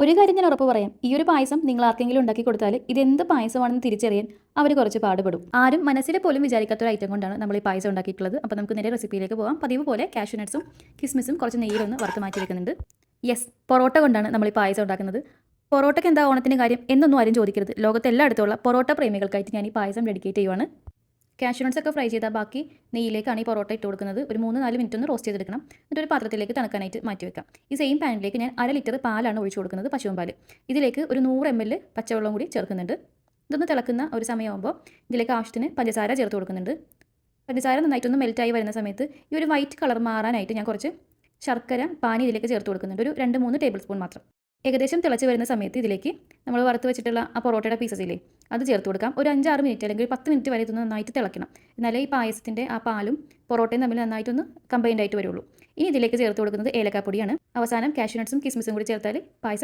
ഒരു കാര്യം ഞാൻ ഉറപ്പ് പറയാം, ഈ ഒരു പായസം നിങ്ങൾ ആർക്കെങ്കിലും ഉണ്ടാക്കി കൊടുത്താൽ ഇതെന്ത് പായസമാണെന്ന് തിരിച്ചറിയാൻ അവർ കുറച്ച് പാടുപെടും. ആരും മനസ്സിൽ പോലും വിചാരിക്കാത്ത ഒരു ഐറ്റം കൊണ്ടാണ് നമ്മൾ ഈ പായസം ഉണ്ടാക്കിയിട്ടുള്ളത്. അപ്പോൾ നമുക്ക് നേരെ റെസിപ്പിയിലേക്ക് പോകാം. പതിവ് പോലെ കാഷ്യൂ നട്ട്സും കിസ്മിസും കുറച്ച് നെയ്യിലൊന്ന് വറുത്ത് മാറ്റി വെക്കുന്നുണ്ട്. യെസ്, പൊറോട്ട കൊണ്ടാണ് നമ്മൾ ഈ പായസം ഉണ്ടാക്കുന്നത്. പൊറോട്ടയ്ക്ക് എന്താ ഓണത്തിൻ്റെ കാര്യം എന്നൊന്നും ആരും ചോദിക്കരുത്. ലോകത്തെ എല്ലായിടത്തുള്ള പൊറോട്ട പ്രേമികൾക്കായിട്ട് ഞാൻ ഈ പായസം ഡെഡിക്കേറ്റ് ചെയ്യുവാണ്. കാഷ്യൂ നട്ട്സ് ഒക്കെ ഫ്രൈ ചെയ്താൽ ബാക്കി നെയ്യിലേക്കാണ് ഈ പൊറോട്ട ഇട്ട് കൊടുക്കുന്നത്. ഒരു 3-4 മിനിറ്റ് ഒന്ന് റോസ്റ്റ് ചെയ്തെടുക്കണം. എന്നിട്ട് ഒരു പാത്രത്തിലേക്ക് തണുക്കാനായിട്ട് മാറ്റി വെക്കാം. ഈ സെയിം പാനിലേക്ക് ഞാൻ 1/2 ലിറ്റർ പാലാണ് ഒഴിച്ചു കൊടുക്കുന്നത്, പശുവും പാല്. ഇതിലേക്ക് ഒരു 100 ml പച്ചവെള്ളം കൂടി ചേർക്കുന്നുണ്ട്. ഇതൊന്ന് തിളക്കുന്ന ഒരു സമയമാകുമ്പോൾ ഇതിലേക്ക് ആവശ്യത്തിന് പഞ്ചസാര ചേർത്ത് കൊടുക്കുന്നുണ്ട്. പഞ്ചസാര നന്നായിട്ടൊന്ന് മെൽറ്റായി വരുന്ന സമയത്ത് ഈ ഒരു വൈറ്റ് കളർ മാറാനായിട്ട് ഞാൻ കുറച്ച് ശർക്കര പാനി ഇതിലേക്ക് ചേർത്ത് കൊടുക്കുന്നുണ്ട്. ഒരു 2-3 ടേബിൾ സ്പൂൺ മാത്രം. ഏകദേശം തിളച്ച് വരുന്ന സമയത്ത് ഇതിലേക്ക് നമ്മൾ വറുത്ത് വെച്ചിട്ടുള്ള ആ പൊറോട്ടയുടെ പീസസ് ഇല്ലേ, അത് ചേർത്ത് കൊടുക്കാം. ഒരു 5-6 മിനിറ്റ് അല്ലെങ്കിൽ 10 മിനിറ്റ് വരെ ഇതൊന്ന് നന്നായിട്ട് തിളയ്ക്കണം. എന്നാലേ ഈ പായസത്തിൻ്റെ ആ പാലും പൊറോട്ടയും തമ്മിൽ നന്നായിട്ടൊന്ന് കമ്പൈൻഡ് ആയിട്ട് വരുള്ളൂ. ഇനി ഇതിലേക്ക് ചേർത്ത് കൊടുക്കുന്നത് ഏലക്കാപ്പൊടിയാണ്. അവസാനം കാഷ്യൂ നട്ട്സും കിസ്മിസും കൂടി ചേർത്താൽ പായസം